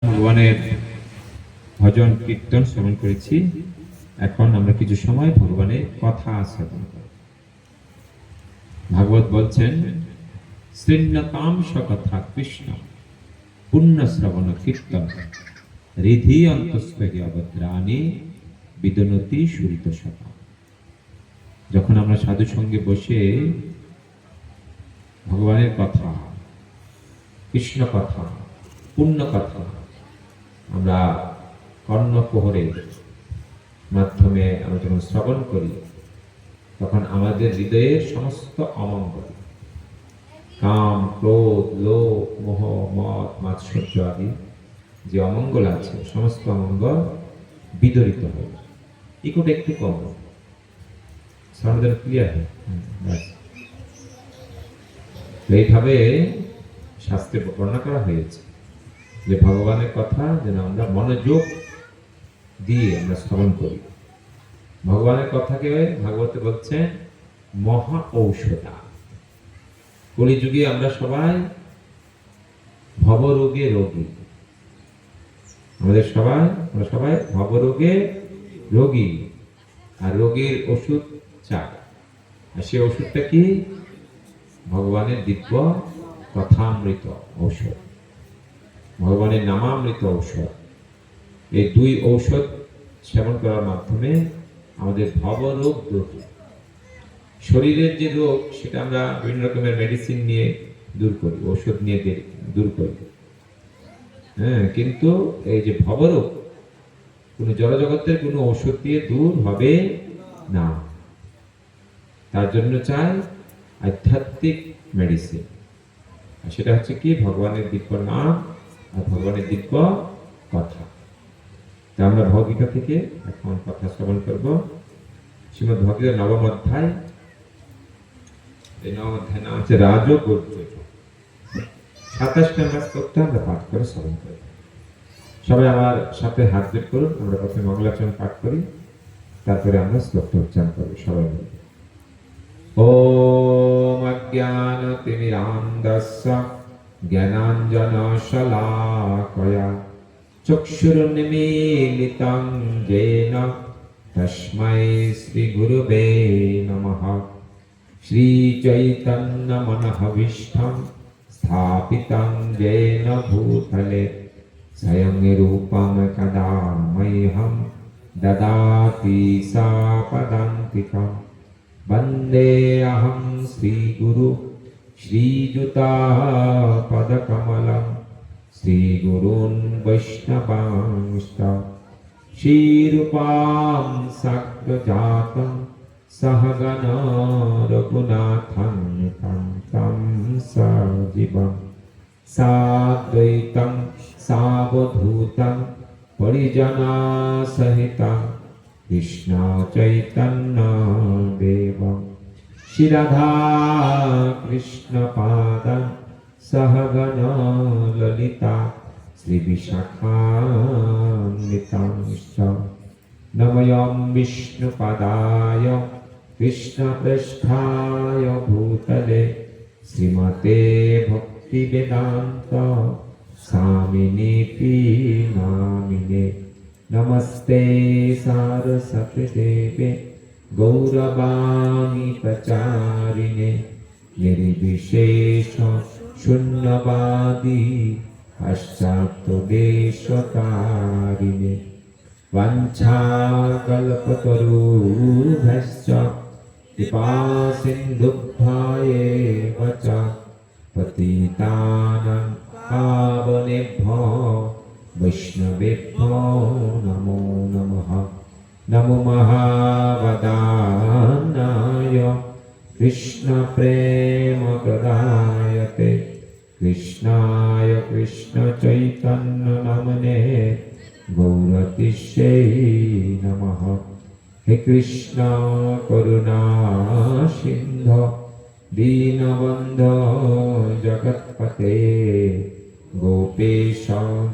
ভগবানের ভজন কীর্তন শ্রবণ করেছি। এখন আমরা কিছু সময় ভগবানের কথা শ্রবণ করব। ভাগবত বলছেন, শৃণ্যতাম সকথা কৃষ্ণ পুণ্য শ্রবণ কীর্তন হৃদি অন্তঃস্থি অভদ্রাণী বিদনতি সুরিত সতা। যখন আমরা সাধু সঙ্গে বসে ভগবানের কথা, কৃষ্ণ কথা, পুণ্য কথা আমরা কর্ণকুহরের মাধ্যমে আমরা যখন শ্রবণ করি, তখন আমাদের হৃদয়ের সমস্ত অমঙ্গল, কাম, ক্রোধ, লোভ, মোহ, মদ, মাৎসর্য আদি যে অমঙ্গল আছে, সমস্ত অমঙ্গল বিদরিত হয়। ইকোটা একটু কম, সাউন্ড ক্লিয়ার হয়। এইভাবে শাস্ত্রে বর্ণনা করা হয়েছে যে ভগবানের কথা যেন আমরা মনোযোগ দিয়ে আমরা শ্রবণ করি। ভগবানের কথাকে ভাগবতে বলছে মহা ঔষধা। কলিযুগে আমরা ভবরোগে রোগী। আমরা সবাই ভবরোগে রোগী, আর রোগের ওষুধ চাই। আর সেই ওষুধটা কি? ভগবানের দিব্য কথামৃত ঔষধ, ভগবানের নামামৃত ঔষধ। এই দুই ঔষধ সেবন করার মাধ্যমে আমাদের ভবরোগ দূর হয়। শরীরের যে রোগ, সেটা আমরা বিভিন্ন রকমের মেডিসিন নিয়ে দূর করি, ঔষধ নিয়ে দূর করি। কিন্তু এই যে ভবরোগ, কোনো জড়জগতের কোনো ঔষধ দিয়ে দূর হবে না। তার জন্য চাই আধ্যাত্মিক মেডিসিন। আর সেটা হচ্ছে কি? ভগবানের দিব্য নাম আর ভগবানের দিব্য কথা। তা আমরা ভগবদ্গীতা থেকে এখন কথা শ্রবণ করব। শ্রীমদ্ ভগবদ্গীতা নবম অধ্যায়। এই নবম অধ্যায় নাম হচ্ছে রাজযোগ। 27 নম্বর শ্লোকটা আমরা পাঠ করে শ্রবণ করব। সবাই আমার সাথে হাত জোড় করুন। আমরা প্রথমে মঙ্গলাচরণ পাঠ করি, তারপরে আমরা শ্লোকটা উচ্চারণ করব সবাই মিলে। ওম অজ্ঞানতিমিরান্ধস্য জ্ঞানাঞ্জনশলাকয়া চক্ষুरुन्मीलितं येन तस्मै श्रीगुरुवे नमः। श्रीचैतन्यमनःभीष्टं स्थापितं येन भूतले स्वयं रूपं कदा मह्यं ददाति सापदान्तिकम्। वन्देऽहं श्रीगुरु श्रीयुतापदकमलं श्रीगुरून् वैष्णवांश्च श्रीरूपां साग्रजातं सहगणा रघुनाथं तं सजीवं साद्वैतं सावधूतं परिजनसहितं कृष्ण चैतन्य देवं श्री राधा कृष्ण पादं सहगणा ललिता श्री विशाखान्वितांश्च नमयं विष्णुपदाय कृष्णप्रेष्ठाय भूतले श्रीमते भक्तिवेदान्त स्वामिनीति नामिने। नमस्ते सारस्वती देवे गौरवाणी प्रचारिणे निर्विशेष शून्यवादी पाश्चात्यदेशतारिणे। वाञ्छाकल्पतरुभ्यश्च कृपासिन्धुभ्येव च पतितानां पावनेभ्यो वैष्णवेभ्यो नमो नमः। नमो महावदान्याय कृष्णप्रेमप्रदायते कृष्णाय कृष्णचैतन्यनामने गौरतिष्ठे नमः। हे कृष्ण करुणा सिन्धु दीनबन्धो जगत्पते गोपेश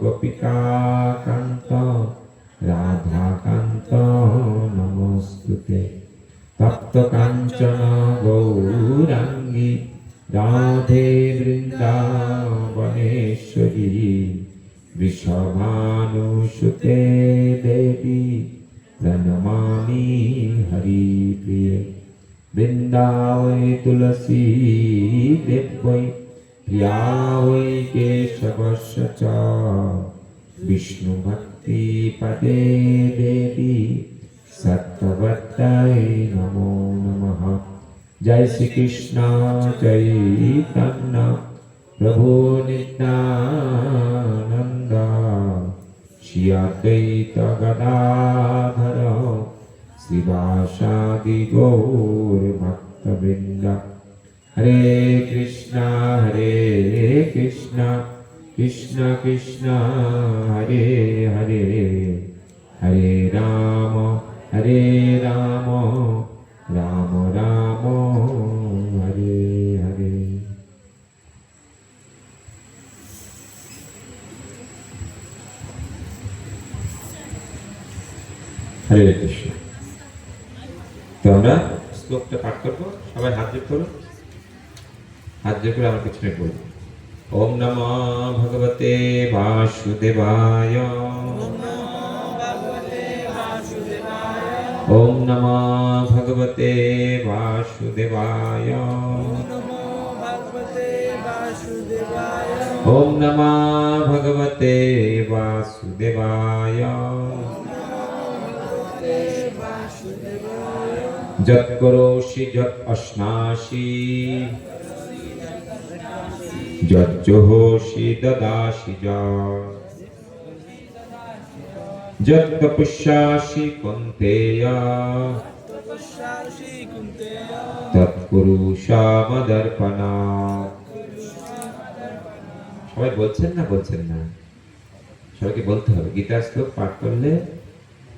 गोपिकान्त राधाकान्त नमोस्तुते। तप्त कांचन गौरांगी राधे वृंदावनेश्वरी वृषभ भानुसुते देवी प्रणमामि हरिप्रिये वृन्दावै तुलसी देव्यै प्रिया वै केशवस्य च विष्णुभक्तिपदे देवी सत्त्ववत्यै नमो नमः। जय श्री कृष्ण चैतन्य प्रभु नित्यानंद श्री अद्वैत गदाधर श्रीवासादि गौर भक्तवृंद। हरे कृष्णा कृष्ण कृष्ण हरे हरे हरे राम राम राम हरे हरे। हरे कृष्ण। तो আমরা শ্লোকটা পাঠ করব, সবাই হাত জোড় করুন, হাত জোড় করে আমার পিছনে বলুন। ওম নমো ভগবতে বাসুদেবায়, ओम नमो भगवते वासुदेवाय, ओम नमो भगवते वासुदेवाय। जत् करोषि जत् अश्नासि जत् जुहोषि ददासि च जत् तपस्यासि कौन्तेय तत्कुरुषा मदर्पणा। সবাই বলছেন না? সবাইকে বলতে হবে। গীতার শ্লোক পাঠ করলে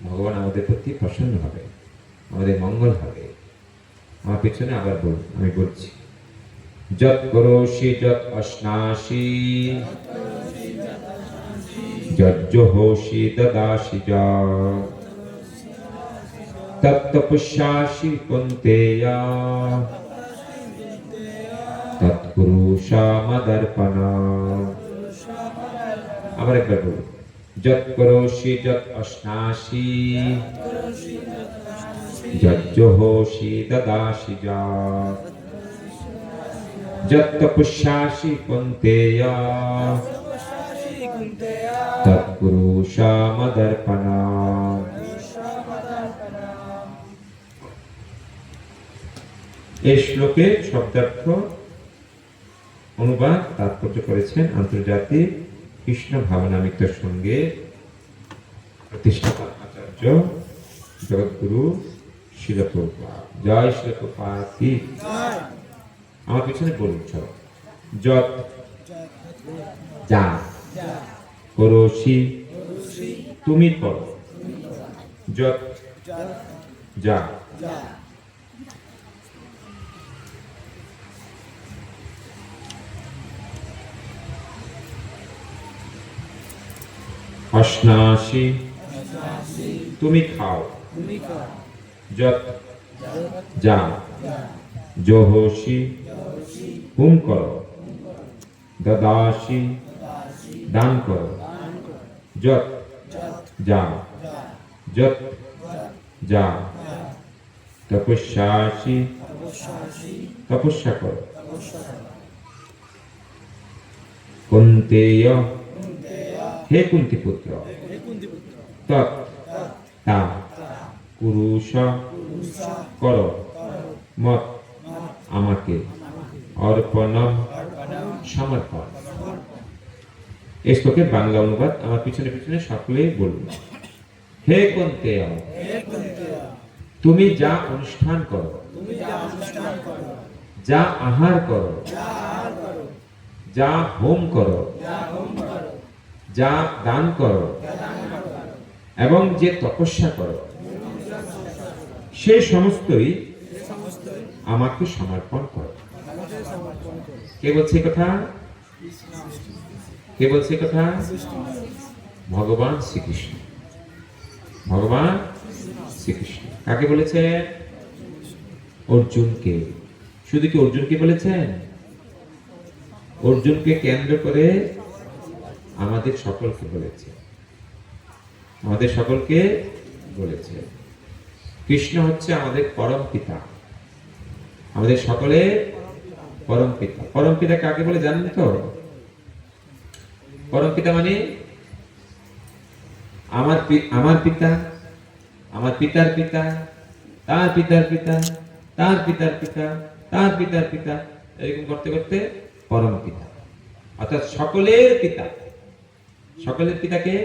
ভগবান আমাদের প্রতি প্রসন্ন হবে, আমাদের মঙ্গল হবে। আমার পিছনে আবার বলুন, আমি বলছি। যৎ করোষি যৎ অশ্নাসি যজ্জোষি দদাসি চ তত্তপস্যাসি কৌন্তেয় তৎকুরুষা মদর্পণা। আবার একবার বলুন। যৎ করোষি যৎ অশ্নাসি যজ্জোষি দদাসি চ যত্তপস্যাসি কৌন্তেয় তৎকুরুষা মদর্পণা। এই শ্লোকের শব্দার্থ অনুবাদ তাৎপর্য করেছেন আন্তর্জাতিক কৃষ্ণ ভাবনামিত্র সংঘের প্রতিষ্ঠাতা আচার্য জগৎগুরু শিল প্রভুপাদ। জয় শিল প্রভুপাদ কি। আমার পিছনে বলুন সব। যৎ যা করোষি তুমি করো, যৎ যা অশ্নাসি তুমি খাও, যৎ যা জোহসি হুম করো, দদাসি দান করো, যৎ যা যৎ যা তপস্যাসি তপস্যা করো, কৌন্তেয় হে কুন্তি পুত্র, তৎ তা কুরুষ করো, মত আমাকে, অর্পণম সমর্পণ। এই শ্লোকের বাংলা অনুবাদ আমার পিছনে পিছনে সকলেই বলুন। হে কৌন্তেয়, তুমি যা অনুষ্ঠান করো, যা আহার করো, যা হোম করো, যা দান করো এবং যে তপস্যা করো, সেই সমস্তই আমাকে সমর্পণ করো। কে বলছে কথা? কে বলছে কথা? ভগবান শ্রীকৃষ্ণ। ভগবান শ্রীকৃষ্ণ কাকে বলেছে? অর্জুনকে। শুধু কি অর্জুনকে বলেছেন? অর্জুনকে কেন্দ্র করে আমাদের সকলকে বলেছে। আমাদের সকলকে বলেছে। কৃষ্ণ হচ্ছে আমাদের পরম পিতা, আমাদের সকলের পরম পিতা। পরম পিতা কাকে বলে জানেন তো? পরম পিতা মানে আমার পিতা, আমার পিতার পিতা, তার পিতার পিতা, তার পিতার পিতা, তার পিতার পিতা, এরকম করতে করতে পরম পিতা, অর্থাৎ সকলের পিতা। সকলের পিতাকে,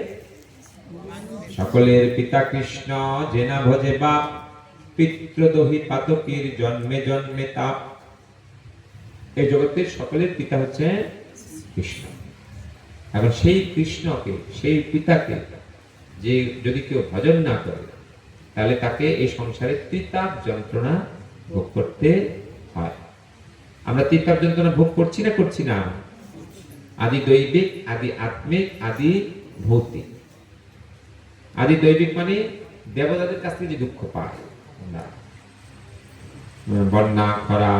সকলের পিতা কৃষ্ণ, জেনা ভজে বাপ, পিতৃদোহি পাতকীর জন্মে জন্মে তাপ। এই জগতের সকলের পিতা হচ্ছে কৃষ্ণ। এখন সেই কৃষ্ণকে, সেই পিতাকে যে যদি কেউ ভজন না করে, তাহলে তাকে এই সংসারে ত্রিতাপ যন্ত্রণা ভোগ করতে হয়। আমরা ত্রিতাপ যন্ত্রণা ভোগ করছি না করছি না? আদি দৈবিক, আদি আত্মিক, আদি ভৌতিক। আদি দৈবিক মানে দেবতাদের কাছ থেকে যে দুঃখ পায়, বন্যা, খরা,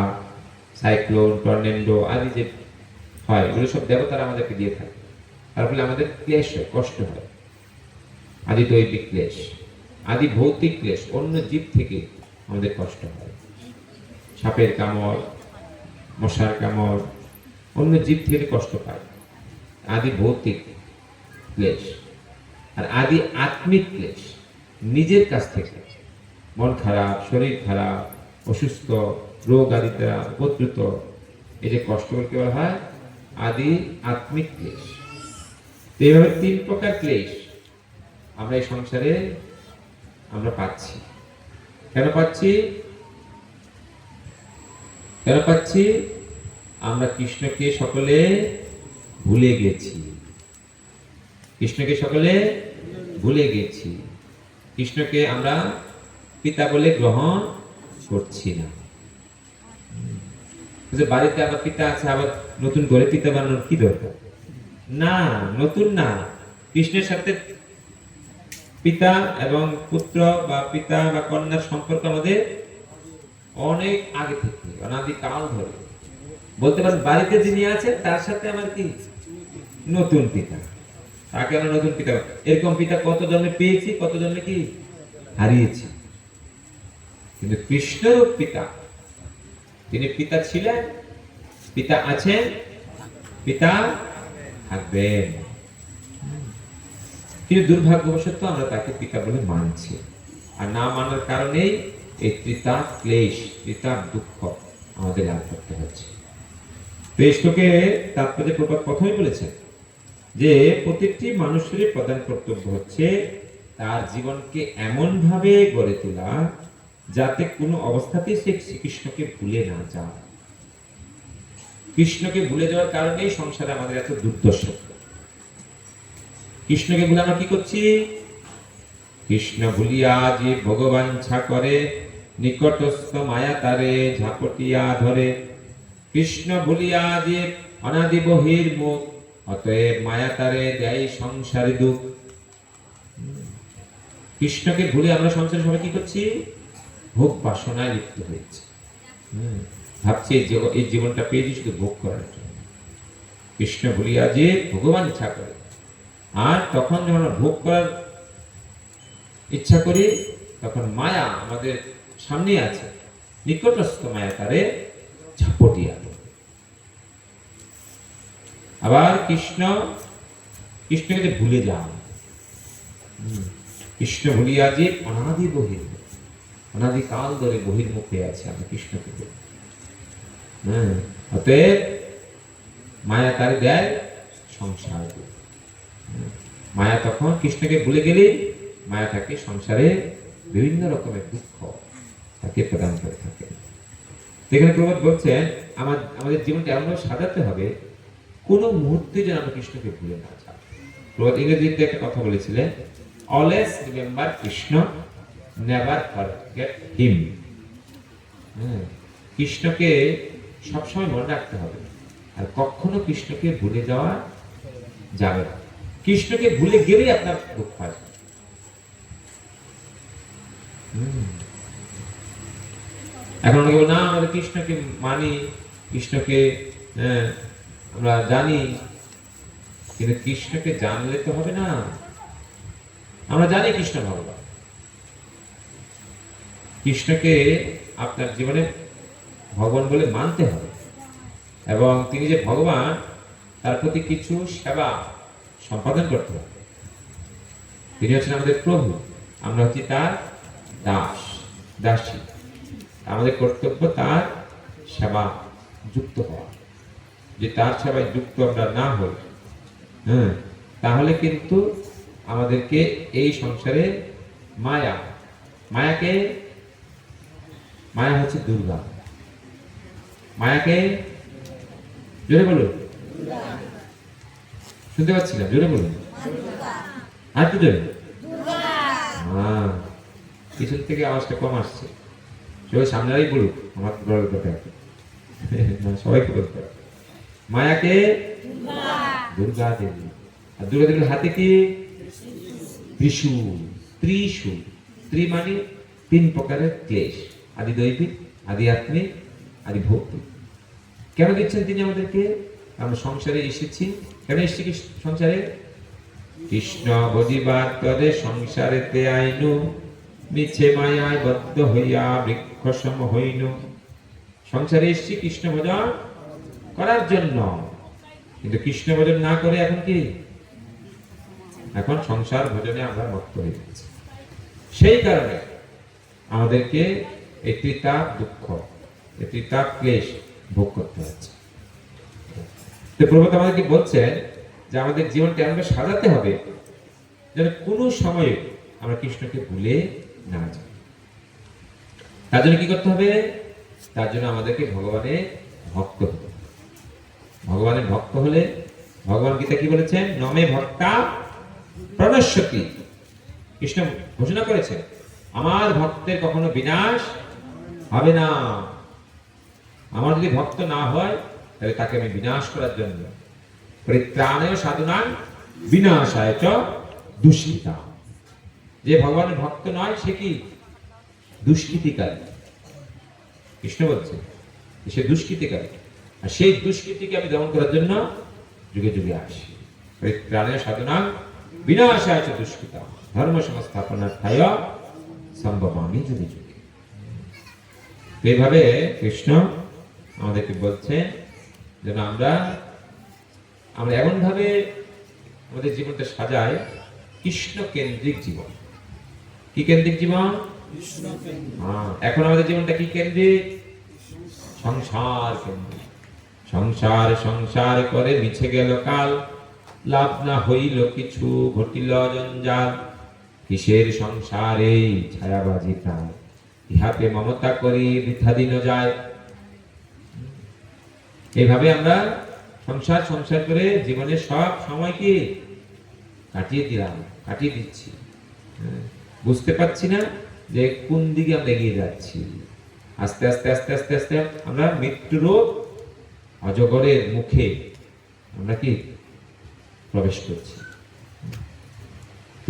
সাইক্লোন, টর্নেডো আদি যে হয়, এগুলো সব দেবতারা আমাদেরকে দিয়ে থাকে। তার ফলে আমাদের ক্লেশ হয়, কষ্ট হয়, আদি দৈবিক ক্লেশ। আদি ভৌতিক ক্লেশ, অন্য জীব থেকে আমাদের কষ্ট হয়, সাপের কামড়, মশার কামড়, অন্য জীব থেকে কষ্ট পায়, আদি ভৌতিক ক্লেশ। আর আদি আত্মিক ক্লেশ নিজের কাছ থেকে, মন খারাপ, শরীর খারাপ, অসুস্থ, রোগ আদি দ্বারা উপদ্রুত, এই যে কষ্টগুলোকে বলা হয় আদি আত্মিক ক্লেশ। এইভাবে তিন প্রকার ক্লেশ আমরা এই সংসারে আমরা পাচ্ছি। কেন পাচ্ছি? কেন পাচ্ছি? আমরা কৃষ্ণকে সকলে ভুলে গেছি। কৃষ্ণকে সকলে ভুলে গেছি। কৃষ্ণকে আমরা পিতা বলে গ্রহণ করছি না। বাড়িতে আবার পিতা আছে, আবার নতুন করে পিতা বানানোর কি দরকার? না, নতুন না। কৃষ্ণের সাথে পিতা এবং পুত্র বা পিতা বা কন্যার সম্পর্ক আমাদের অনেক আগে থেকে, অনাদিকাল ধরে। বলতে পারেন বাড়িতে যিনি আছেন তার সাথে আমার কি নতুন পিতা, তাকে আমরা নতুন পিতা। এরকম পিতা কত জন্মে পেয়েছি, কত জন্মে কি হারিয়েছি। কিন্তু কৃষ্ণরূপ পিতা, তিনি পিতা ছিলেন, পিতা আছেন, পিতা থাকবেন। কিন্তু দুর্ভাগ্যবশত আমরা তাকে পিতা বলে মানছি, আর না মানার কারণেই এই ত্রিতাপ ক্লেশ, ত্রিতাপ দুঃখ আমাদের লাভ করতে হচ্ছে। কৃষ্ণকে তাৎপর্য প্রপাত প্রথমে বলেছেন যে প্রত্যেকটি মানুষের প্রধান কর্তব্য হচ্ছে তার জীবনকে এমন ভাবে গড়ে তোলা যাতে কোনো অবস্থাতেই সে শ্রীকৃষ্ণকে ভুলে না যায়। কৃষ্ণকে ভুলে যাওয়ার কারণেই সংসারে আমাদের এত দুর্দশা। কৃষ্ণকে ভুলে আমরা কি করছি? কৃষ্ণ ভুলিয়া যে ভগবান ছা করে, নিকটস্থ মায়া তারে ঝাপটিয়া ধরে। কৃষ্ণ ভুলিয়া যে অনাদি বহির মুখ, অতএব মায়া তারে দেয় সংসারে দুঃখ। কৃষ্ণকে ভুলে আমরা সংসারে সবাই কি করছি? ভোগ বাসনায় লিপ্ত হয়েছে। ভাবছি এই জীবনটা পেয়েছি শুধু ভোগ করার জন্য। কৃষ্ণ ভুলিয়া যে ভগবান ইচ্ছা করে, আর তখন যখন ভোগ করার ইচ্ছা করি তখন মায়া আমাদের সামনে আছে, নিকটস্থ মায়া তারে ঝাপটিয়া। আবার কৃষ্ণকে ভুলে যান। কৃষ্ণ ভুলিয়া যে অনাদি বহির, অনাদিকাল ধরে বহির্মুখে আছে আমরা কৃষ্ণকে। অতএব মায়া তার দেয় সংসার। মায়া তখন কৃষ্ণকে ভুলে গেলে মায়া তাকে সংসারে বিভিন্ন রকমের দুঃখ তাকে প্রদান করে থাকে। এখানে প্রবাদ বলছেন আমাদের জীবনটা এমনভাবে সাজাতে হবে কোন মুহূর্তে যেন আমরা কৃষ্ণকে ভুলে না যাই। প্রবাদ ইংরেজিতে একটা কথা বলেছিলেন, always remember Krishna, never forget him. কৃষ্ণকে সবসময় মনে রাখতে হবে, আর কখনো কৃষ্ণকে ভুলে যাওয়া যাবে না। কৃষ্ণকে ভুলে গেলেই আপনার দুঃখ আসবে। এখন অনেকে বলে না আমাদের কৃষ্ণকে মানি, কৃষ্ণকে আমরা জানি, কিন্তু কৃষ্ণকে জানলে তো হবে না। আমরা জানি কৃষ্ণ ভগবান। কৃষ্ণকে আপনার জীবনে ভগবান বলে মানতে হবে, এবং তিনি যে ভগবান তার প্রতি কিছু সেবা সম্পাদন করতে হবে। তিনি হচ্ছেন আমাদের প্রভু, আমরা হচ্ছি তার দাস দাসী। আমাদের কর্তব্য তার সেবা যুক্ত হওয়া। যে তার সেবায় যুক্ত আমরা না হই, তাহলে কিন্তু আমাদেরকে এই সংসারে মায়া হচ্ছে দুর্গা। মায়াকে জোরে বলুন, শুনতে পাচ্ছি না, জোরে বলুন, আর একটু জোরে। পিছন থেকে আওয়াজটা কম আসছে, সবাই সামনেই বলুক, আমার কথা সবাইকে বলতে হবে। মায়াকে দুর্গা দেবী, আর দুর্গা দেবীর হাতে কি ত্রিশূল। ত্রি মানে তিন প্রকারের ক্লেশ, আদি দৈবিক, আদি আত্মিক, আদি ভৌতিক। কেন দিচ্ছেন তিনি আমাদেরকে? আমরা সংসারে এসেছি। কেন এসেছি সংসারে? কৃষ্ণ বুঝিবার তরে সংসারেতে আইনু, মিছে মায়ায় বদ্ধ হইয়া বৃক্ষ সম হইনু। সংসারে এসেছি কৃষ্ণ ভজন করার জন্য, কিন্তু কৃষ্ণ ভজন না করে এখন কি? এখন সংসার ভজনে আমরা মত্ত হয়ে যাচ্ছি। সেই কারণে আমাদেরকে এই ত্রিতাপ দুঃখ, এই ত্রিতাপ ক্লেশ ভোগ করতে হচ্ছে। তো প্রভু আমাদেরকে বলছেন যে আমাদের জীবনটা আমরা সাজাতে হবে যেন কোনো সময়ে আমরা কৃষ্ণকে ভুলে না যাই। তার জন্য কি করতে হবে? তার জন্য আমাদেরকে ভগবানের ভক্ত হতে হবে। ভগবানের ভক্ত হলে ভগবান গীতা কি বলেছেন? নমে ভক্তা প্রণশ্যতি। কৃষ্ণ ঘোষণা করেছেন আমার ভক্তের কখনো বিনাশ হবে না। আমার যদি ভক্ত না হয় তাহলে তাকে আমি বিনাশ করার জন্য পরিত্রাণায় সাধনাং বিনাশায় চ দুষ্কৃতা। যে ভগবানের ভক্ত নয় সে কি? দুষ্কৃতিকারী। কৃষ্ণ বলছে সে দুষ্কৃতিকারী, আর সেই দুষ্কৃতিকে আমি দমন করার জন্য যুগে যুগে আসি। পরিত্রাণায় সাধনাং বিনাশায় চ দুষ্কৃতা ধর্ম সংস্থাপনার্থায় সম্ভবামি যুগে যুগে। এইভাবে কৃষ্ণ আমাদেরকে বলছে যেন আমরা এমন ভাবে আমাদের জীবনটা সাজাই কৃষ্ণ কেন্দ্রিক জীবন। কি কেন্দ্রিক জীবন? এখন আমাদের জীবনটা কি কেন্দ্রিক? সংসার কেন্দ্রিক। সংসার করে মিছে গেল কাল, লাভ না হইল কিছু, ঘটিল জঞ্জাল। কিসের সংসারে ছায়াবাজি প্রাণ, ইহাতে মমতা করি বৃথা দিন যায়। এইভাবে আমরা সংসার করে জীবনের সব সময় কি কাটিয়ে দিচ্ছি। বুঝতে পারছি না যে কোন দিকে আমরা এগিয়ে যাচ্ছি। আস্তে আস্তে আস্তে আস্তে আস্তে আমরা মৃত্যুর অজগরের মুখে আমরা কি প্রবেশ করছি,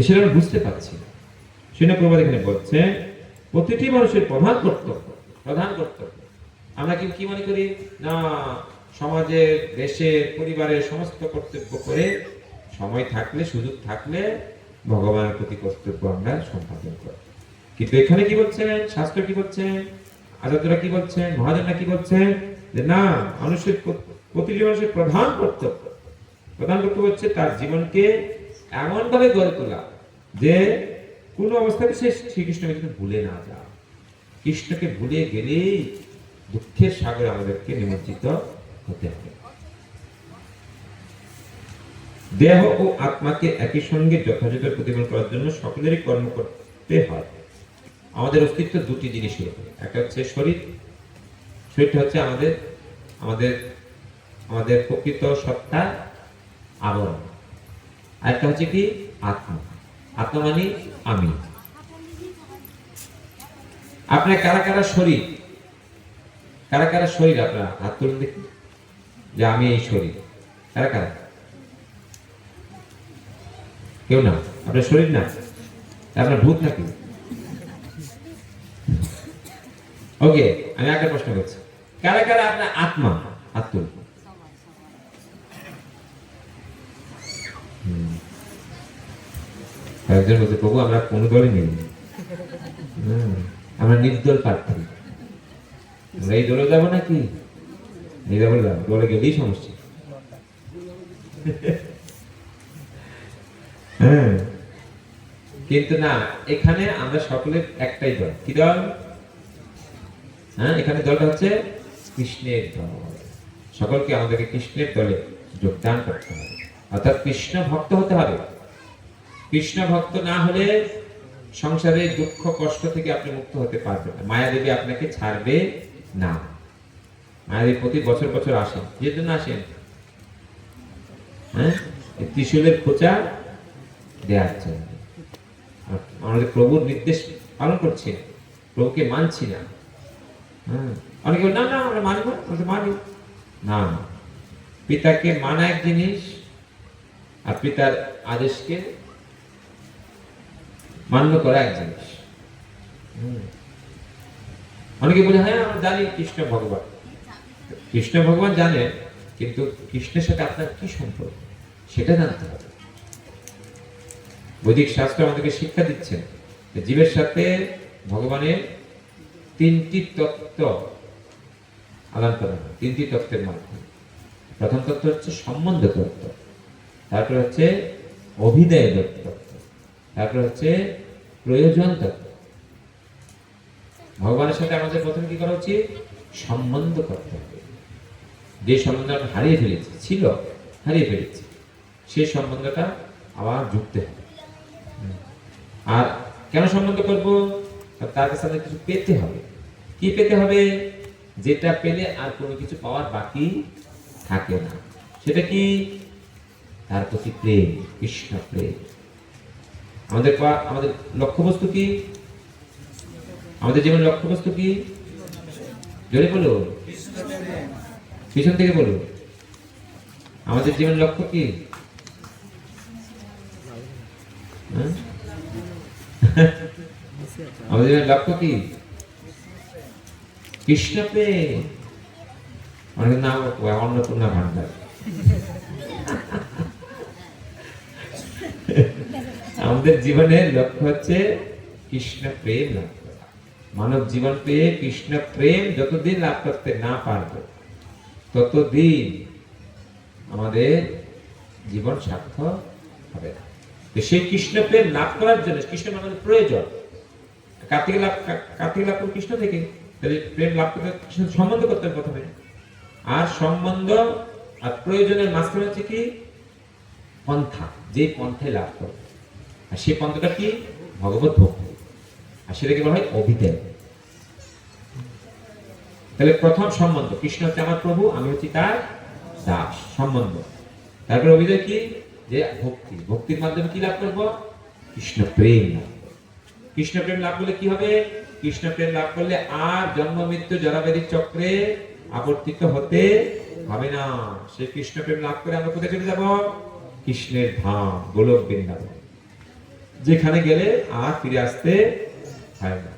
সেটা আমরা বুঝতে পারছি না। সেটা প্রবাদ এখানে বলছে প্রতিটি মানুষের প্রধান কর্তব্য। আমরা কি মনে করি? না, সমাজের, দেশের, পরিবারের সমস্ত কর্তব্য করে সময় থাকলে, সুযোগ থাকলে ভগবানের প্রতি কর্তব্য আমরা সম্পাদন করি। কিন্তু এখানে কি বলছেন? শাস্ত্র কি বলছেন? আচার্যরা কি বলছেন? মহাজনরা কি বলছেন? যে না, প্রতিটি মানুষের প্রধান কর্তব্য হচ্ছে তার জীবনকে এমন ভাবে গড়ে তোলা যে কোন অবস্থাতে সে শ্রীকৃষ্ণকে ভুলে না যায়। কৃষ্ণকে ভুলে গেলেই দুঃখের সাগরে আমাদেরকে নিমজ্জিত হতে হবে। দেহ ও আত্মাকে একই সঙ্গে যথাযথ প্রতিপালন করার জন্য সকলেরই কর্ম করতে হয়। আমাদের অস্তিত্ব দুটি জিনিসের উপরে। একটা হচ্ছে শরীরটা হচ্ছে আমাদের প্রকৃত সত্তা আবরণ। আরেকটা হচ্ছে কি? আত্মা মানে আমি। আপনার কারা কারা শরীর আপনারা হাত তুলুন দেখি, যে আমি এই শরীর। কারা কারা? কেউ না? আপনার শরীর না? আপনার ভূত নাকি? ওকে, আমি একটা প্রশ্ন করছি, কারা কারা আপনার আত্মা? হাত তুলুন। কয়েকজন বলছে প্রভু আমরা কোন দলে নেই, আমরা নির্দল প্রার্থী, আমরা এই দলে যাবো নাকি, এই দলে যাবো, দলে গেলেই সমস্যা। হ্যাঁ, কিন্তু না, এখানে আমরা সকলের একটাই দল। কি দল? হ্যাঁ, এখানে দলটা হচ্ছে কৃষ্ণের দল। সকলকে আমাদেরকে কৃষ্ণের দলে যোগদান করতে হবে, অর্থাৎ কৃষ্ণ ভক্ত হতে হবে। কৃষ্ণ ভক্ত না হলে সংসারে দুঃখ কষ্ট থেকে আপনি মুক্ত হতে পারবেন না। মায়া দেবী আপনাকে ছাড়বে না। মায়া দেবী প্রতি বছর বছর আসেন, যে জন্য আসেন, হ্যাঁ, ত্রিশূলের খোঁচা দেওয়ার জন্য। আমাদের প্রভুর নির্দেশ পালন করছে, প্রভুকে মানছি না। হ্যাঁ, অনেকে না না আমরা মানবো, মানি না। পিতাকে মানা এক জিনিস, আর পিতার আদেশকে মান্য করা এক জিনিস। অনেকে বলে হ্যাঁ আমরা জানি কৃষ্ণ ভগবান, কৃষ্ণ ভগবান জানে, কিন্তু কৃষ্ণের সাথে আপনার কি সম্পর্ক সেটা জানতে হবে। বৈদিক শাস্ত্র আমাদেরকে শিক্ষা দিচ্ছেন যে জীবের সাথে ভগবানের তিনটি তত্ত্ব আদান প্রদান, তিনটি তত্ত্বের মাধ্যমে। প্রথম তত্ত্ব হচ্ছে সম্বন্ধ তত্ত্ব, তারপর হচ্ছে অভিদয় তত্ত্ব, তারপর হচ্ছে প্রয়োজন তত্ত্ব। ভগবানের সাথে আমাদের প্রথমে কি করা উচিত? সম্বন্ধ করতে হবে। যে সম্বন্ধ আমরা হারিয়ে ফেলেছি, ছিল হারিয়ে ফেলেছি, সেই সম্বন্ধটা আবার যুক্ত হবে। আর কেন সম্বন্ধ করব? তার কাছে আমাদের কিছু পেতে হবে। কি পেতে হবে? যেটা পেলে আর কোনো কিছু পাওয়ার বাকি থাকে না। সেটা কি? তার প্রতি প্রেম, কৃষ্ণ প্রেম। আমাদের লক্ষ্যবস্তু কি? আমাদের জীবনের লক্ষ্যবস্তু কি? জোরে বলো, পিছন থেকে বলো। আমাদের জীবনের লক্ষ্য কি? আমাদের জীবনের লক্ষ্য কি? কৃষ্ণ প্রেম। অনেকের নাম অন্নপূর্ণা ভান্ডার। আমাদের জীবনের লক্ষ্য হচ্ছে কৃষ্ণ প্রেম লাভ করা। মানব জীবন পেয়ে কৃষ্ণ প্রেম যতদিন লাভ করতে না পারবে, ততদিন আমাদের জীবন সার্থক হবে না। সেই কৃষ্ণ প্রেম লাভ করার জন্য কৃষ্ণ আমাদের প্রয়োজন। কার্তিক লাভ করবো কৃষ্ণ থেকে, তাহলে প্রেম লাভ করতে কৃষ্ণ সম্বন্ধ করতে হবে প্রথমে। আর সম্বন্ধ আর প্রয়োজনের মাঝখানে হচ্ছে কি? পন্থা, যে পন্থায় লাভ করবে। আর সেই পন্থাটা কি? ভগবত ভক্তি। আর সেটাকে বলা হয় অভিধেয়। তাহলে প্রথম সম্বন্ধ, কৃষ্ণ হচ্ছে আমার প্রভু, আমি হচ্ছি তার দাস, সম্বন্ধ। তারপরে অভিধেয় কি? যে ভক্তি। ভক্তির মাধ্যমে কি লাভ করবো? কৃষ্ণ প্রেম লাভ করবো। কৃষ্ণ প্রেম লাভ করলে কি হবে? কৃষ্ণ প্রেম লাভ করলে আর জন্ম মৃত্যু জরাবেদির চক্রে আবর্তিত হতে হবে না। সেই কৃষ্ণ প্রেম লাভ করে আমরা কোথায় চলে যাব? কৃষ্ণের ধাম, গোলক বৃন্দাবন, যেখানে গেলে আর ফিরে আসতে হয় না।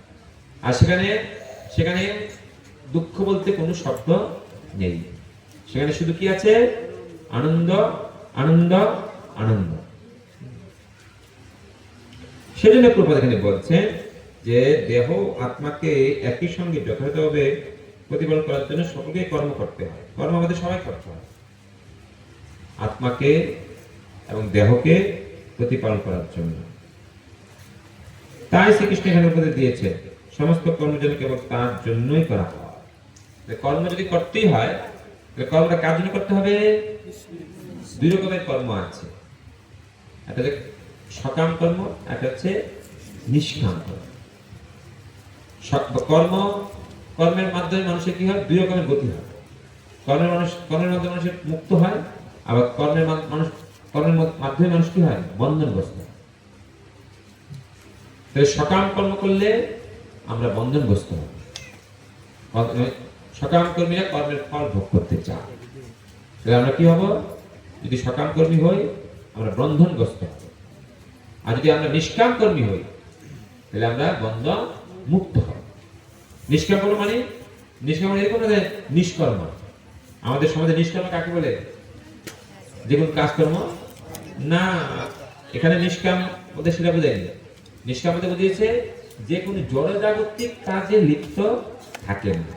আর সেখানে দুঃখ বলতে কোনো শব্দ নেই। সেখানে শুধু কি আছে? আনন্দ, আনন্দ, আনন্দ। সেজন্য প্রভুপাদ এখানে বলছেন যে দেহ আত্মাকে একই সঙ্গে যথাযথভাবে প্রতিপালন করার জন্য সকলকে কর্ম করতে হয়। কর্ম আমাদের সবাই করতে হয়, আত্মাকে এবং দেহকে প্রতিপালন করার জন্য। তাই শ্রীকৃষ্ণ এখানে উপদেশ দিয়েছে সমস্ত কর্ম যেন কেবল তার জন্যই করা হয়। কর্ম যদি করতেই হয়, কর্মটা কার জন্য করতে হবে? দুই রকমের কর্ম আছে, একটা হচ্ছে সকাম কর্ম, একটা হচ্ছে নিষ্কাম কর্ম। কর্মের মাধ্যমে মানুষের কি হয়? দুই রকমের গতি হয়। কর্মের মাধ্যমে মানুষের মুক্ত হয়, আবার কর্মের মাধ্যমে মানুষ কি হয়? বন্ধনগ্রস্ত। তাহলে সকাম কর্ম করলে আমরা বন্ধনগ্রস্ত হব। সকাম কর্মীরা কর্মের ফল ভোগ করতে চায়, তাহলে আমরা কি হব? যদি সকাম কর্মী হই আমরা বন্ধনগ্রস্ত হব। আর যদি আমরা নিষ্কাম কর্মী হই তাহলে আমরা বন্ধন মুক্ত হব। নিষ্কাম কর্ম মানে এরকম নিষ্কর্ম। আমাদের সমাজে নিষ্কর্ম কাকে বলে? যে কোনো কাজকর্ম না। এখানে নিষ্কাম ওদের সেটা বোঝায়নি। নিষ্কাম বলতে বুঝিয়েছে যে কোনো জড়জাগতিক কাজে লিপ্ত থাকে না।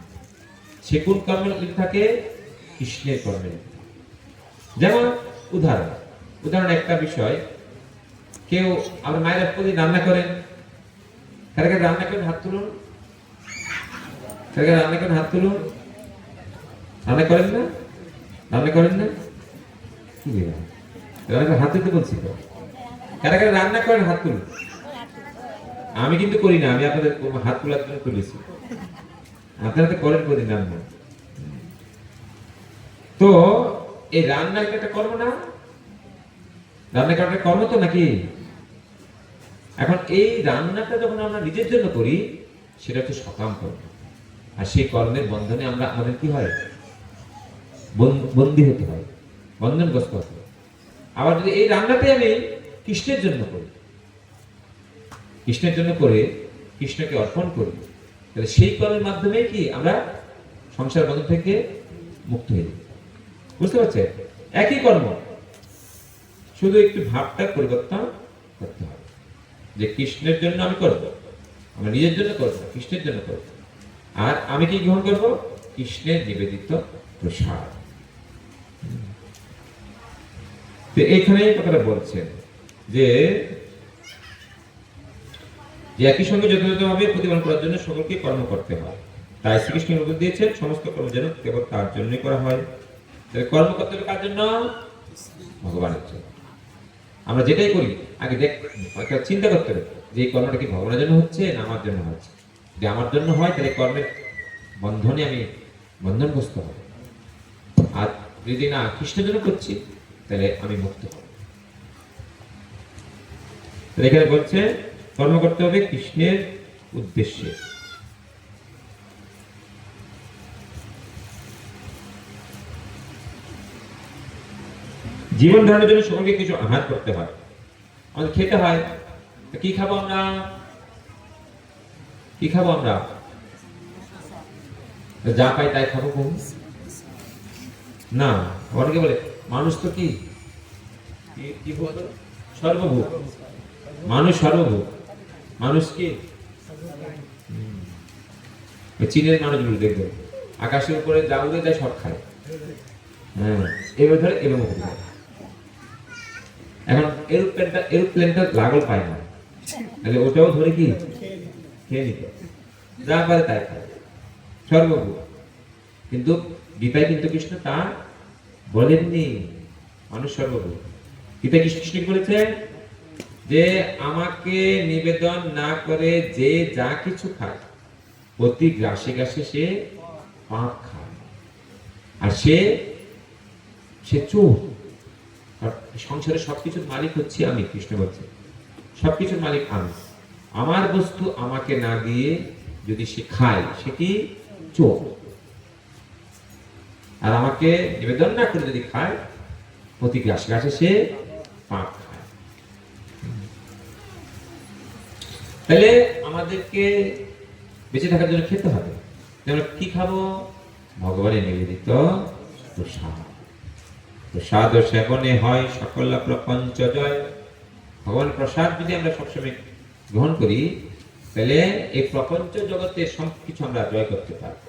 সে কোন কর্মে লিপ্ত থাকে? কৃষ্ণের কর্মে লিপ্ত। যেমন উদাহরণ একটা বিষয়, কেউ আমার মায়ের প্রতিদিন রান্না করেন, কারা কারা রান্না করেন হাত তুলুন, কারা কারা রান্না করেন হাত তুলুন। রান্না করেন না? রান্না করেন না? কি রান্না হাত তুলতে বলছি তো। কারা কারা রান্না করেন হাত তুলুন। আমি কিন্তু করি না, আমি আপনাদের হাত তোলার জন্য তুলেছি, আপনারা তো করেন করি রান্না। তো এই রান্না একটা কর্ম না? রান্না করাটা কর্ম তো নাকি? এখন এই রান্নাটা যখন আমরা নিজের জন্য করি সেটা হচ্ছে সকাম কর্ম, আর সেই কর্মের বন্ধনে আমরা আমাদের কি হয়? বন্দী হতে হয়, বন্ধনগ্রস্ত হতে হয়। আবার যদি এই রান্নাতে আমি কৃষ্ণের জন্য করি, কৃষ্ণের জন্য করে কৃষ্ণকে অর্পণ করি, তাহলে সেই কর্মের মাধ্যমে কি আমরা সংসার বন্ধন থেকে মুক্ত হয়ে যাই। বুঝতে পারছেন? একই কর্ম, শুধু একটু ভাবটা পরিবর্তন করতে হবে যে কৃষ্ণের জন্য আমি করব, আমরা নিজের জন্য করব, কৃষ্ণের জন্য করব। আর আমি কি গ্রহণ করব? কৃষ্ণের নিবেদিত প্রসাদ। তো এখানে কথাটা বলছেন যে একই সঙ্গে যথাযথভাবে প্রতিপালন করার জন্য সকলকে কর্ম করতে হয়। তাই শ্রীকৃষ্ণ উপদেশ দিয়েছেন সমস্ত কর্ম যেন কেবল তার জন্যই করা হয়। তাহলে কর্ম করতে হবে কার জন্য? ভগবানের জন্য। আমরা যেটাই করি আগে একটা চিন্তা করতে হবে যে এই কর্মটা কি ভগবানের জন্য হচ্ছে না আমার জন্য হচ্ছে। যদি আমার জন্য হয় তাহলে কর্মের বন্ধনে আমি বন্ধনগ্রস্ত হব, আর যদি না কৃষ্ণের জন্য করছি তাহলে আমি মুক্ত হব। এখানে বলছে কর্ম করতে হবে কৃষ্ণের উদ্দেশ্যে। জীবন ধারণের জন্য সকলকে কিছু আহার করতে হয়, আমাদের খেতে হয়। কি খাবো আমরা? কি খাবো আমরা? যা পাই তাই খাবো না। অনেকে বলে মানুষ তো কি সর্বভূক, মানুষ সর্বভূক। মানুষ কি চীনের মানুষগুলো দেখবে আকাশের উপরে যা উড়ে যায় সব খায়। হ্যাঁ, এবার ধরে এবার মুখে খায়। এখন এরোপ্লেনটা লাগল পায় না, তাহলে ওটাও ধরে কি খেয়ে নিত, যা পারে তাই খায়, সর্বভূক। কিন্তু গীতায় কিন্তু কৃষ্ণ তা বলেননি, মানুষ সর্বভূক। গীতায় কৃষ্ণ বলেছে যে আমাকে নিবেদন না করে যে যা কিছু খায় প্রতি গ্রাসে গ্রাসে সে পাপ খায়, আর সে চোর। সংসারের সবকিছুর মালিক হচ্ছে আমি, কৃষ্ণ বলছে সবকিছুর মালিক আমি। আমার বস্তু আমাকে না দিয়ে যদি সে খায় সে কি চোর, আর আমাকে নিবেদন না করে যদি খায় প্রতি গ্রাসে গ্রাসে সে পাপ খায়। তাহলে আমাদেরকে বেঁচে থাকার জন্য খেতে হবে। যেমন কি খাবো? ভগবানের নিবেদিত প্রসাদ। প্রসাদ সেবনে হয় সকল প্রপঞ্চ জয়। ভগবান প্রসাদ যদি আমরা সবসময় গ্রহণ করি তাহলে এই প্রপঞ্চ জগতের সবকিছু আমরা জয় করতে পারবো,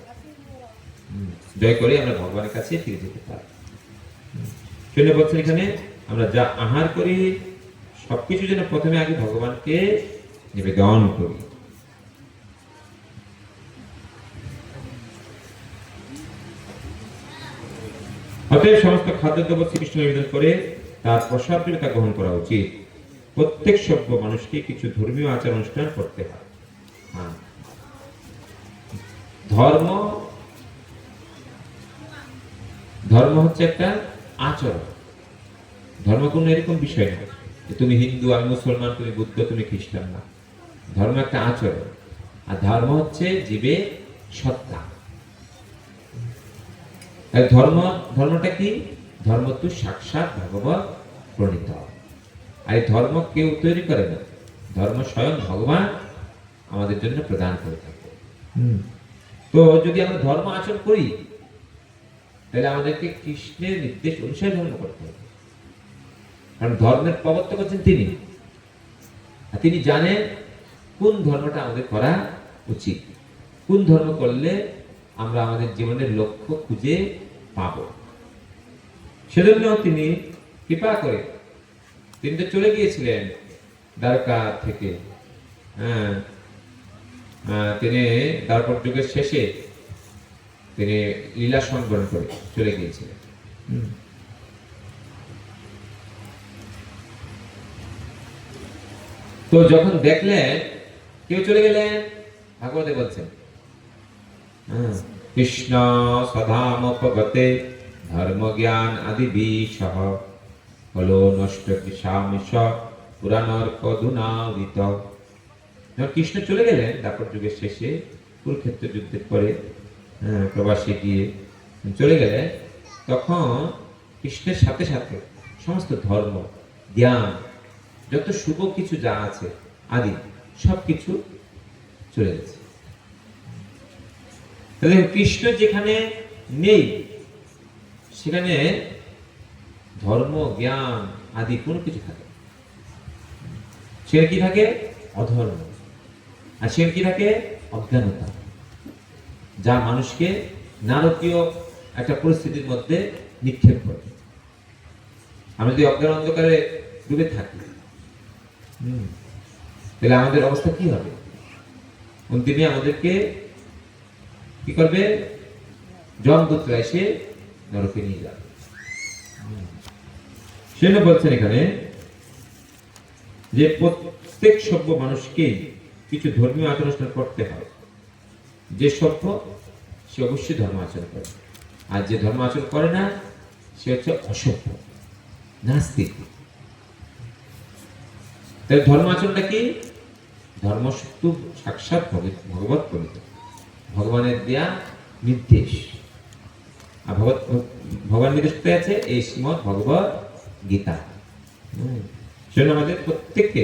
জয় করে আমরা ভগবানের কাছে ফিরে যেতে পারবো। শুনে বলছেন এখানে আমরা যা আহার করি সবকিছু যেন প্রথমে আগে ভগবানকে নিবেদন করি। অতএব সমস্ত খাদ্যদ্রব্য শ্রীকৃষ্ণ নিবেদন করে তার প্রসাদ তা গ্রহণ করা উচিত। প্রত্যেক সভ্য মানুষকে কিছু ধর্মীয় আচার অনুষ্ঠান করতে হয়। ধর্ম ধর্ম হচ্ছে একটা আচরণ। ধর্ম কোনো এরকম বিষয় না তুমি হিন্দু আমি মুসলমান, তুমি বুদ্ধ তুমি খ্রিস্টান, না। ধর্ম একটা আচরণ, আর ধর্ম হচ্ছে জীবে সত্তা। ধর্মটা কি? ধর্ম তো সাক্ষাৎ ভগবত প্রণীত। আর এই ধর্ম কেউ তৈরি করে না, ধর্ম স্বয়ং ভগবান আমাদের জন্য প্রদান করে থাকে। তো যদি আমরা ধর্ম আচরণ করি তাহলে আমাদেরকে কৃষ্ণের নির্দেশ অনুসারে ধর্ম করতে হবে, কারণ ধর্মের প্রবর্তক হচ্ছেন তিনি। আর তিনি জানেন কোন ধর্মটা আমাদের করা উচিত, কোন ধর্ম করলে আমরা আমাদের জীবনের লক্ষ্য খুঁজে পাব। সেজন্য তিনি কৃপা করে, তিনি তো চলে গিয়েছিলেন দ্বারকা থেকে, তিনি দ্বাপর যুগের শেষে তিনি লীলা সংবরণ করে চলে গিয়েছিলেন। তো যখন দেখলেন কেউ চলে গেলেন, ভাগবতে বলছেন কৃষ্ণ সধামোপগতে ধর্ম জ্ঞান আদি বিশহ হলো নষ্ট কৃষামিষ পুরাণর্ক দুনাবিত। যখন কৃষ্ণ চলে গেলেন দ্বাপর যুগের শেষে, কুরুক্ষেত্র যুদ্ধের পরে প্রবাসে গিয়ে চলে গেলেন, তখন কৃষ্ণের সাথে সাথে সমস্ত ধর্ম জ্ঞান যত শুভ কিছু যা আছে আদি সবকিছু চলে গেছে। তাহলে কৃষ্ণ যেখানে নেই সেখানে ধর্ম জ্ঞান আদি কোনো কিছু থাকে, সে কি থাকে? অধর্ম। আর সে কি থাকে? অজ্ঞানতা, যা মানুষকে নারকীয় একটা পরিস্থিতির মধ্যে নিক্ষেপ করে। আমরা যদি অজ্ঞান অন্ধকারে ডুবে থাকি, তাহলে আমাদের অবস্থা কি হবে? তিনি আমাদেরকে কি করবে? যমদূতরা এসে নরকে নিয়ে যাবে। সেজন্য বলছেন এখানে যে প্রত্যেক সভ্য মানুষকে কিছু ধর্মীয় আচার অনুষ্ঠান করতে হয়। যে সভ্য সে অবশ্যই ধর্ম আচরণ করে, আর যে ধর্ম আচরণ করে না সে হচ্ছে অসভ্য, নাস্তিক। তাহলে ধর্ম আচরণটা কি? ধর্ম সাক্ষাৎ ভগবত প্রণীত, ভগবানের দেয়া নির্দেশ। আর ভগবান নির্দেশ পেয়ে আছে এই শ্রীমৎ ভগবত গীতা। সেজন্য আমাদের প্রত্যেককে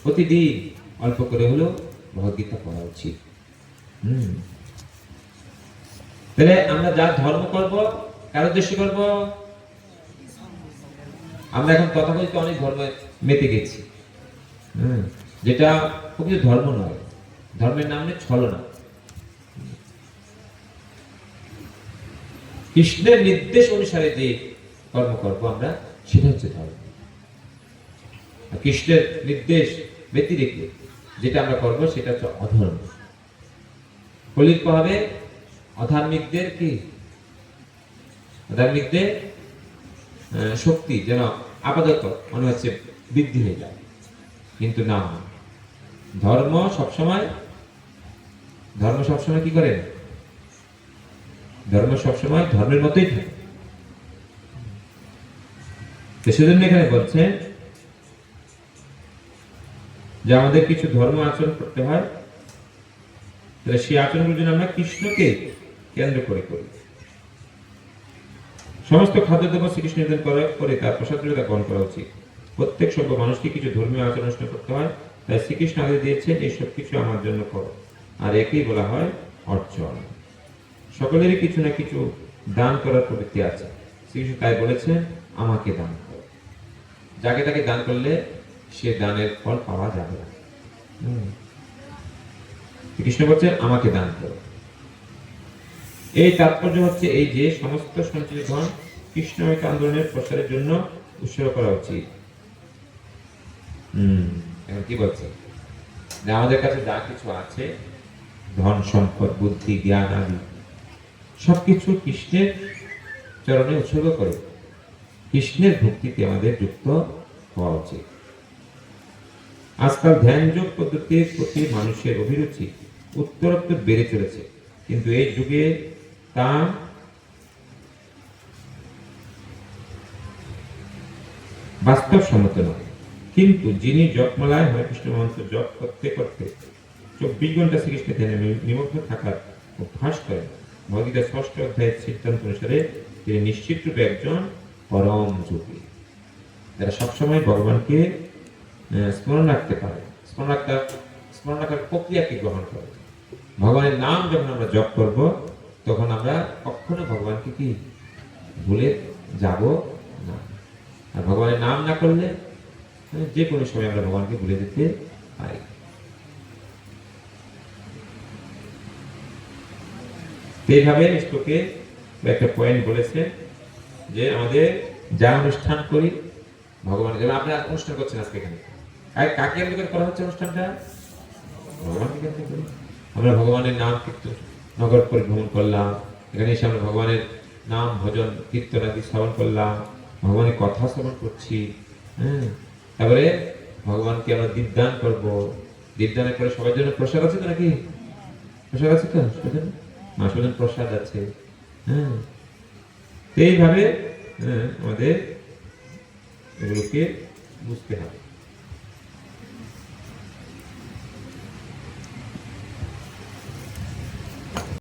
প্রতিদিন অল্প করে হলেও ভগবদ্গীতা পড়া উচিত। তাহলে আমরা যা ধর্ম করব, কার উদ্দেশ্যে করব? আমরা এখন তথাকথিত অনেক ধর্মে মেতে গেছি, যেটা প্রকৃত ধর্ম নয়, ধর্মের নাম নেই ছলনা। কৃষ্ণের নির্দেশ অনুসারে যে কর্ম করবো আমরা, সেটা হচ্ছে ধর্ম। কৃষ্ণের নির্দেশ ব্যতিরেকে যেটা আমরা করবো সেটা হচ্ছে অধর্ম। কলির হবে অধার্মিকদের কি? অধার্মিকদের শক্তি যেন আপাতত মনে হচ্ছে বৃদ্ধি হয়ে যায়, কিন্তু না, ধর্ম সবসময় কি করে? ধর্ম সবসময় ধর্মের মতোই থাকে। সেজন্য এখানে বলছেন যে আমাদের কিছু ধর্ম আচরণ করতে হয়, তাহলে সেই আচরণগুলোর জন্য আমরা কৃষ্ণকে কেন্দ্র করে করি। সমস্ত খাদ্যদ্রব্য শ্রীকৃষ্ণ নিবেদন করার পরে তার প্রসাদটা গ্রহণ করা উচিত। প্রত্যেক সভ্য মানুষকে কিছু ধর্মীয় আচরণ অনুষ্ঠান করতে হয়, তাই শ্রীকৃষ্ণ আদেশ দিয়েছেন এইসব কিছু আমার জন্য করো, আর একেই বলা হয় অর্চন। সকলেরই কিছু না কিছু দান করার প্রবৃত্তি আছে। শ্রীকৃষ্ণ তাই বলেছেন আমাকে দান করো। যাকে তাকে দান করলে সে দানের ফল পাওয়া যাবে না। কৃষ্ণ বলছেন আমাকে দান করো। এই তাৎপর্য হচ্ছে এই যে সমস্ত সঞ্চিত ধন কৃষ্ণময় আন্দোলনের প্রসারের জন্য উৎসর্গ করা উচিত। এখন কি বলছে? আমাদের কাছে যা কিছু আছে, ধন সম্পদ বুদ্ধি জ্ঞান আদি সবকিছু কৃষ্ণের চরণে উৎসর্গ করে কৃষ্ণের ভক্তিতে আমাদের যুক্ত হওয়া উচিত। আজকাল ধ্যান যোগ পদ্ধতির প্রতি মানুষের অভিরুচি উত্তরোত্তর বেড়ে চলেছে, কিন্তু এই যুগে তা বাস্তবসম্মত নয়। কিন্তু যিনি জপমালায় হরেকৃষ্ণ মন্ত্র জপ করতে করতে 24 ঘন্টা শ্রীকৃষ্ণের ধ্যানে নিমগ্ন থাকার অভ্যাস করেন, ভগবদ্গীতার 6ষ্ঠ অধ্যায়ের সিদ্ধান্ত অনুসারে তিনি নিশ্চিত রূপে একজন পরম যোগী, যারা সবসময় ভগবানকে স্মরণ রাখতে পারে, স্মরণ রাখার প্রক্রিয়াকে গ্রহণ করে। ভগবানের নাম যখন আমরা জপ করব, তখন আমরা কখনো ভগবানকে কি ভুলে যাব না। আর ভগবানের নাম না করলে যে কোনো সময় আমরা ভগবানকে ভুলে যেতে পাই। এইভাবে শ্লোকে একটা পয়েন্ট বলেছে যে আমাদের যা অনুষ্ঠান করি ভগবান, যেমন আপনারা অনুষ্ঠান করছেন আজকে এখানে, আর কাকে কেন্দ্র করে করা হচ্ছে অনুষ্ঠানটা? ভগবানকে কেন্দ্র করে। আমরা ভগবানের নাম কীর্তন নগর পরিভ্রমণ করলাম, এখানে এসে আমরা ভগবানের নাম ভজন কীর্তন আদি শ্রবণ করলাম, ভগবানের কথা শ্রবণ করছি। হ্যাঁ, তারপরে ভগবানকে আমরা দীপদান করবো, দীপদানের পরে সবার জন্য প্রসাদ আছে তো নাকি? প্রসাদ আছে তো সবার জন্য? সবার প্রসাদ আছে। হ্যাঁ, এইভাবে আমাদের এগুলোকে বুঝতে হবে।